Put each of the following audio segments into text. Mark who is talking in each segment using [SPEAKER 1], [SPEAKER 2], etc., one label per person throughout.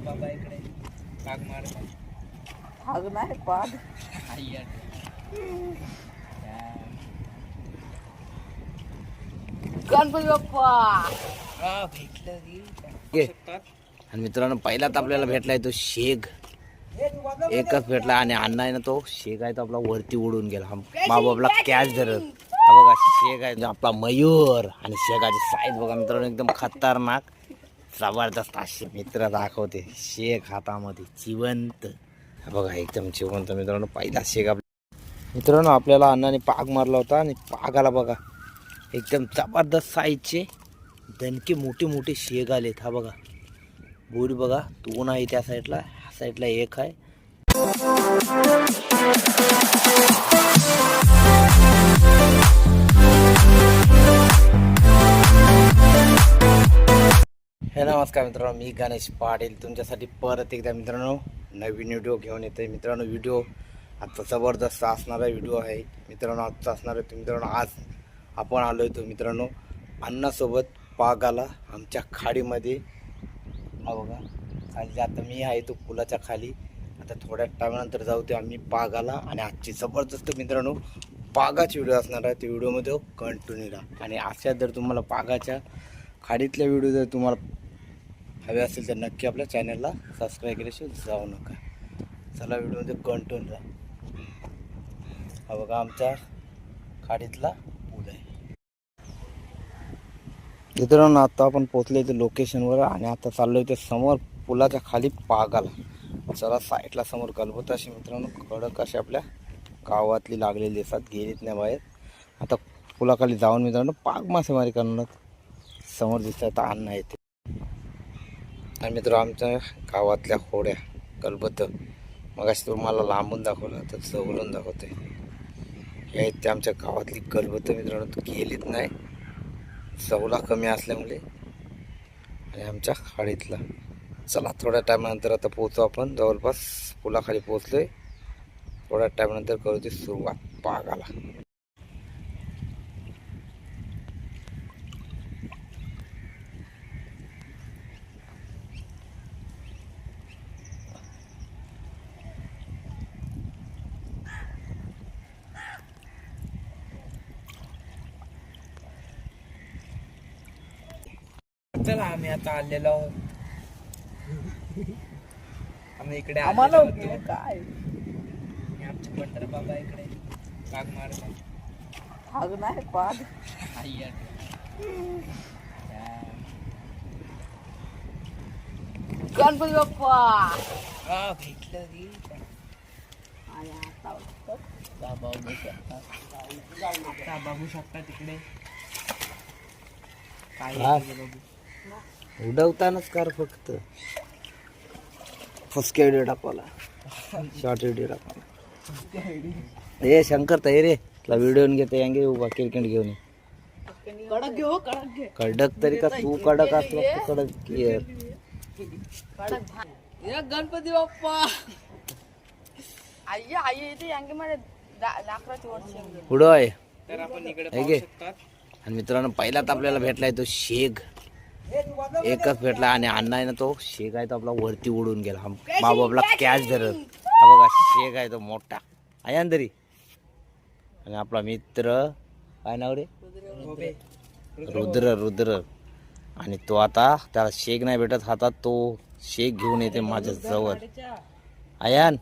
[SPEAKER 1] बाबा इकडे पाग मारत
[SPEAKER 2] पाग नाही पाग गणपती बाप्पा
[SPEAKER 1] भेटलं.
[SPEAKER 3] आणि मित्रांनो पहिलाच आपल्याला भेटलाय तो शेग. एकच भेटला आणि अण्णा आहे ना तो शेग आहे तो आपला वरती उडून गेला. बाबा आपला कॅच धरत. हा बघा शेग आहे आपला मयूर. आणि शेगाची साईज बघा मित्रांनो एकदम खतरनाक जबरदस्त अशी मित्र दाखवते. शेग हातामध्ये जिवंत. हा बघा एकदम जिवंत मित्रांनो पहिला शेग मित्रांनो आपल्याला अण्णाने पाग मारला होता. आणि पागाला बघा एकदम जबरदस्त साईजचे दणके मोठे मोठे शेग आलेत. हा बघा बोरी बघा 2 आहे त्या साईडला. ह्या साईडला 1 आहे. हे नमस्कार मित्रांनो, मी गणेश पाटील तुमच्यासाठी परत एकदा मित्रांनो नवीन व्हिडिओ घेऊन येतोय. मित्रांनो व्हिडिओ आजचा जबरदस्त असणारा व्हिडिओ आहे मित्रांनो. आजचा असणार आहे मित्रांनो. आज आपण आलो होतो मित्रांनो अण्णासोबत पागाला आमच्या खाडीमध्ये. हा बघा खाली आता मी आहे तो पुलाच्या खाली. आता थोड्या टायमानंतर जाऊ ते आम्ही पागाला. आणि आजची जबरदस्त मित्रांनो पागाची व्हिडिओ असणार आहे. त्या व्हिडिओमध्ये कंटिन्यू राहा. आणि अशा जर तुम्हाला पागाच्या खाडीतल्या व्हिडिओ जर तुम्हाला हवे असेल तर नक्की आपल्या चॅनलला सबस्क्राईब केल्याशिवाय जाऊ नका. चला व्हिडिओमध्ये कंटिन्यू राहा. हा बघा आमच्या खाडीतला पूल आहे मित्रांनो. आता आपण पोहोचलो इथे लोकेशनवर. आणि आता चाललो इथे समोर पुलाच्या खाली पागाला. चला साईडला समोर गलबत अशी मित्रांनो कडक अशी आपल्या गावातली लागलेली असतात. गेलीत नाही बाहेर. आता पुलाखाली जाऊन मित्रांनो पाग मासेमारी करणार. समोर दिसतात अण्णा येते. आणि मित्र आमच्या गावातल्या होड्या गलबत मग अशी तुम्हाला लांबून दाखवलं तर जवळून दाखवते. हे आहेत ते आमच्या गावातली गलबत मित्रांनो. गेलीत नाही सवला कमी असल्यामुळे. आणि आमच्या खाडीतला. चला थोड्या टायमानंतर आता पोहोचू आपण. जवळपास पुलाखाली पोहोचलोय. थोड्या टायमानंतर करू ती सुरुवात पागाला.
[SPEAKER 1] चला आम्ही आता आलेलो आहोत. आम्ही इकडे
[SPEAKER 2] आम्हाला
[SPEAKER 1] आलेलो होतो.
[SPEAKER 2] काय
[SPEAKER 1] आमचे पंढर बाबा इकडे पाग मारतात.
[SPEAKER 2] पाग नाही पाग गणपती बाप्पा
[SPEAKER 1] भेटलं रे.
[SPEAKER 2] आणि आता
[SPEAKER 1] बाबा बघू शकता तिकडे काय आहे बघू.
[SPEAKER 3] उडवतानाच कार फक्त फसके व्हिडिओ टाकवाला. शॉर्ट व्हिडिओ टाकवाला. ए शंकर तय रे तुला व्हिडिओ घेते यांगे उभा क्रिकेट घेऊन ये.
[SPEAKER 2] कडक घेऊ कडक घे.
[SPEAKER 3] कडक तरी का तू कडक असला कडक की
[SPEAKER 2] गणपती बाप्पा आई आई येते यांगे मध्ये लाकडाची वर्ष
[SPEAKER 3] उडव आहे.
[SPEAKER 1] तर आपण इकडे
[SPEAKER 3] हे
[SPEAKER 1] पाहू
[SPEAKER 3] घे.
[SPEAKER 1] शकतात.
[SPEAKER 3] आणि मित्रांनो पहिलाच आपल्याला भेटलाय तो शेग. एकच भेटला आणि अण्णा आहे ना तो शेग आहे तो आपला वरती उडून गेला. बाबा आपला कॅच धरत. हा बघा शेग आहे तो मोठा आहे अंदरी. आणि आपला मित्र काय नाव रे रुद्र. रुद्र आणि तो आता त्याला शेग नाही भेटत हातात. तो शेग घेऊन येते माझ्या जवळ. आयान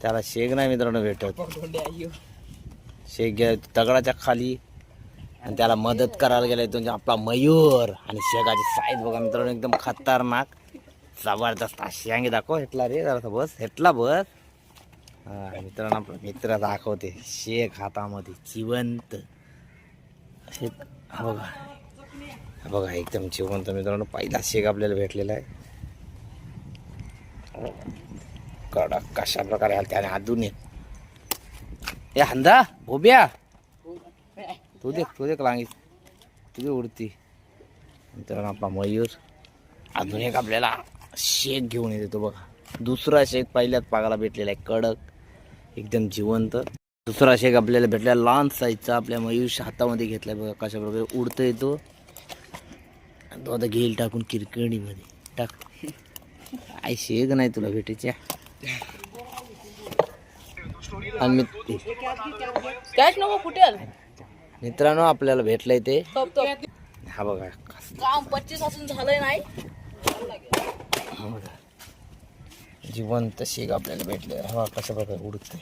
[SPEAKER 3] त्याला शेग नाही मित्रांनो भेटत. शेग दगडाच्या खाली. आणि त्याला मदत करायला गेलाय तो आपला मयूर. आणि शेगाची साईज बघा मित्रांनो एकदम खतरनाक जबरदस्त अशी अंगी दाखव. हेटला रे जरा बस हेटला बस. हा मित्रांनो आपला मित्र दाखवते शेग हातामध्ये जिवंत. हा बघा हा बघा एकदम जिवंत मित्रांनो. पहिला शेग आपल्याला भेटलेला आहे. कडक कशा प्रकारे आला त्याने अजून ए हंदा भोब्या तू देख लांगी तुझी उडती. मित्रांनो आपला मयूर अजून एक आपल्याला शेक घेऊन येतो बघा. दुसरा शेक पहिल्याच पागाला भेटलेला आहे कडक एकदम जिवंत. दुसरा शेक आपल्याला भेटला लहान साईजचा आपल्या मयूर हातामध्ये घेतलाय बघा कशा प्रकारे उडत येतो. तो आता घेईल टाकून किरकिणीमध्ये. टाक आई शेग नाही तुला भेटायच्या आणि
[SPEAKER 2] कॅश नको फुटेल.
[SPEAKER 3] मित्रांनो आपल्याला भेटलंय ते
[SPEAKER 2] टप टप.
[SPEAKER 3] हा बघा
[SPEAKER 2] काम 25 असून झालंय नाही.
[SPEAKER 3] हा बघा. जिवंत शेग आपल्याला भेटले हवा कशा प्रकारे उडतंय.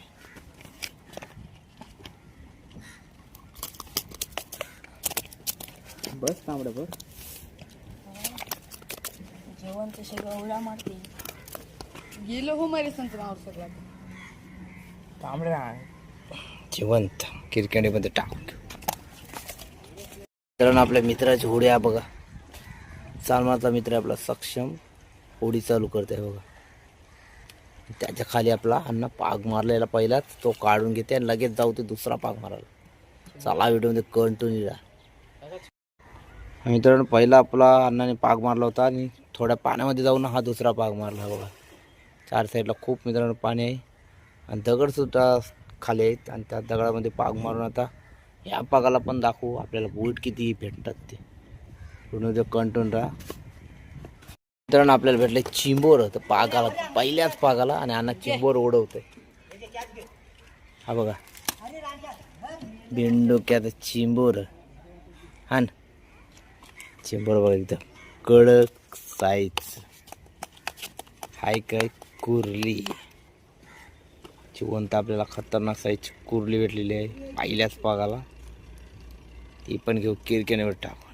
[SPEAKER 1] बस तांबडं बघ.
[SPEAKER 2] जेवण तसे गवळा मारते. गेलो हो मारे संत्रावर सगळा.
[SPEAKER 1] तांबडा
[SPEAKER 3] जिवंत किरकणीमध्ये टाक. मित्रांनो आपल्या मित्राची होडी आहे बघा. चालमाचा मित्र आपला सक्षम होडी चालू करते बघा. त्याच्या खाली आपला अण्णा पाग मारलेला पहिलाच तो काढून घेते आणि लगेच जाऊ ते दुसरा पाग मारायला. चला व्हिडिओमध्ये कंटिन्यू राहा. मित्रांनो पहिला आपला अण्णाने पाग मारला होता आणि थोड्या पाण्यामध्ये जाऊन हा दुसरा पाग मारला बघा. चार साईडला खूप मित्रांनो पाणी आहे आणि दगडसुद्धा खाली आहेत आणि त्या दगडामध्ये पाग मारून आता या पागाला पण दाखवू आपल्याला बूट किती भेटतात ते. व्हिडिओ कंटिन्यू राहा. मित्रांनो आपल्याला भेटले चिंबोर तर पागाला पहिल्याच पागाला आणि अण्णा चिंबोर उडवतोय. हा बघा बिंडोक्यात चिंबोर हा ना. चिंबोर बघा एकदम कडक साईज. हाय काय कुर्ली जिवंत आपल्याला खतरनाक साईज कुर्ली भेटलेली आहे पहिल्याच पागाला. ती पण घेऊ किरकेनेवर टाकून.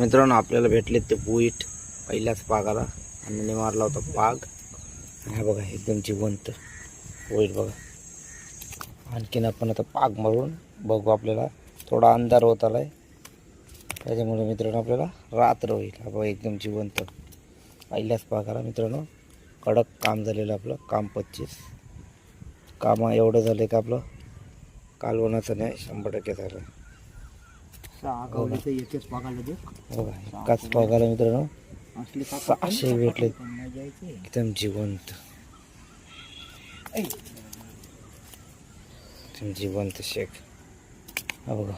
[SPEAKER 3] मित्रांनो आपल्याला भेटले ते बुईट पहिल्याच पागाला आणि मारला होता पाग. हा बघा एकदम जिवंत बुईट बघा. आणखीन आपण आता पाग मारून बघू. आपल्याला थोडा अंधार होत आलाय त्याच्यामुळे मित्रांनो आपल्याला रात्र होईल. हा बघा एकदम जिवंत पहिल्याच पागाला. मित्रांनो कडक काम झालेलं आपलं. काम 25 काम एवढं झालं का आपलं कालवणाचं नाही 100% झालं.
[SPEAKER 1] एकच पागायला दे.
[SPEAKER 3] बघा एकाच पागाला मित्रांनो
[SPEAKER 1] असले
[SPEAKER 3] 600 भेटले एकदम जिवंत. एकदम जिवंत शेक. हा बघा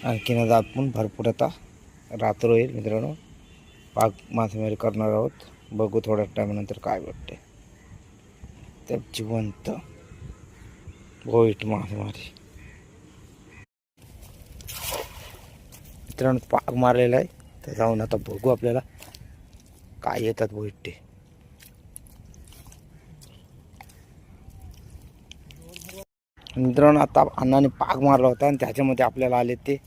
[SPEAKER 3] आणखीन आता आपण भरपूर आता रात्र होईल मित्रांनो पाग मासेमारी करणार आहोत. बघू थोड्या टायमानंतर काय भेटते. तर जिवंत भोईट मासेमारी मित्रांनो पाग मारलेला आहे. तर जाऊन आता बघू आपल्याला काय येतात भोईट ते. मित्रांनो आता अण्णाने पाग मारला होता आणि त्याच्यामध्ये आपल्याला आले ते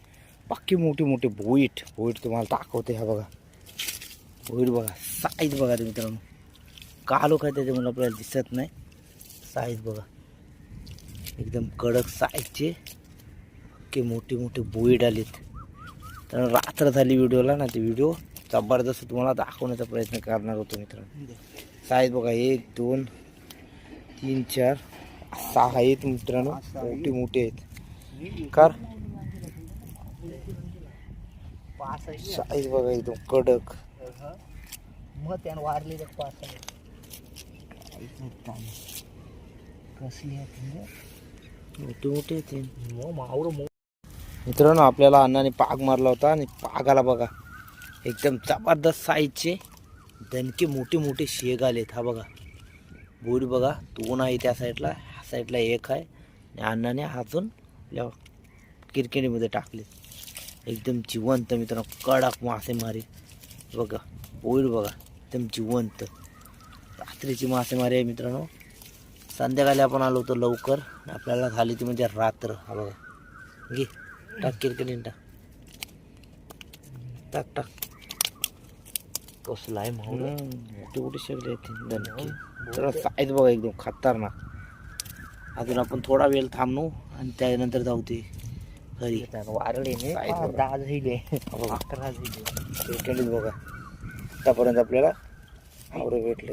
[SPEAKER 3] बाकी मोठी मोठी भोईट. भोईट तुम्हाला दाखवते. हा बघा भोईट बघा साईज बघा ते मित्रांनो. कालो काय त्याच्यामुळे आपल्याला दिसत नाही. साईज बघा एकदम कडक साईजचे की मोठी मोठी भोईट आलीत. तर रात्र झाली व्हिडिओला ना ते व्हिडिओ जबरदस्त तुम्हाला दाखवण्याचा प्रयत्न करणार होतो मित्रांनो. साईज बघा 1 2 3 4 6 आहेत मित्रांनो. मोठी मोठी आहेत कार साईज बघा एकदम कडक.
[SPEAKER 1] मग त्यानं वारले पाच कसली
[SPEAKER 3] मोठी मोठी आहेत
[SPEAKER 1] मावळ.
[SPEAKER 3] मित्रांनो आपल्याला अण्णाने पाग मारला होता आणि पागाला बघा एकदम जबरदस्त साईजचे दणके मोठे मोठे शेग आलेत. हा बघा बोरी बघा 2 आहे त्या साईडला. ह्या साईडला 1 आहे आणि अण्णाने अजून आपल्या किरकिणीमध्ये टाकले. एकदम जिवंत मित्रांनो कडक मासेमारी बघा. बोईड बघा एकदम जिवंत रात्रीची मासेमारी आहे मित्रांनो. संध्याकाळी आपण आलो होतो लवकर आपल्याला झाली ती म्हणजे रात्र. हा बघा घे टाक किरकिणीन टाक टाक टाक. कसला आहे मावळ मोठी मोठी शेगले आहेत दणके. तर साईज बघा एकदम खतरनाक. अजून आपण थोडा वेळ थांबलो आणि त्यानंतर जाऊ ते घरी.
[SPEAKER 1] वारले 10 झाले 11 झाले.
[SPEAKER 3] बघा आतापर्यंत आपल्याला आवडे भेटले.